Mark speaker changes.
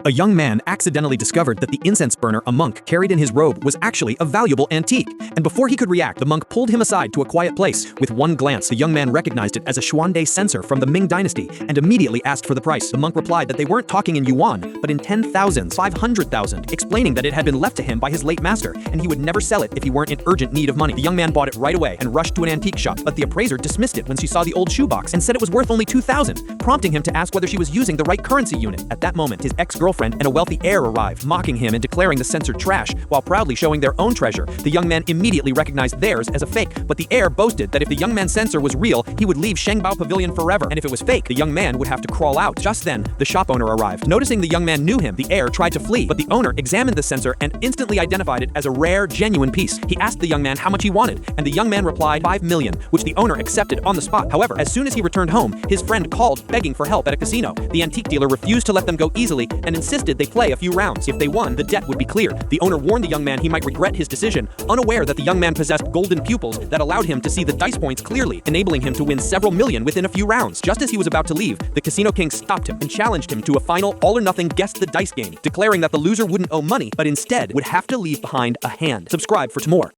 Speaker 1: A young man accidentally discovered that the incense burner a monk carried in his robe was actually a valuable antique, and before he could react, the monk pulled him aside to a quiet place. With one glance, the young man recognized it as a Xuande censer from the Ming Dynasty and immediately asked for the price. The monk replied that they weren't talking in yuan, but in 10,000, 500,000, explaining that it had been left to him by his late master, and he would never sell it if he weren't in urgent need of money. The young man bought it right away and rushed to an antique shop, but the appraiser dismissed it when she saw the old shoebox and said it was worth only 2,000, prompting him to ask whether she was using the right currency unit. At that moment, his ex-girlfriend and a wealthy heir arrived, mocking him and declaring the censer trash, while proudly showing their own treasure. The young man immediately recognized theirs as a fake, but the heir boasted that if the young man's censer was real, he would leave Shengbao Pavilion forever, and if it was fake, the young man would have to crawl out. Just then, the shop owner arrived. Noticing the young man knew him, the heir tried to flee, but the owner examined the censer and instantly identified it as a rare, genuine piece. He asked the young man how much he wanted, and the young man replied 5 million, which the owner accepted on the spot. However, as soon as he returned home, his friend called, begging for help at a casino. The antique dealer refused to let them go easily and insisted they play a few rounds. If they won, the debt would be cleared. The owner warned the young man he might regret his decision, unaware that the young man possessed golden pupils that allowed him to see the dice points clearly, enabling him to win several million within a few rounds. Just as he was about to leave, the casino king stopped him and challenged him to a final all-or-nothing guess the dice game, declaring that the loser wouldn't owe money, but instead would have to leave behind a hand. Subscribe for more.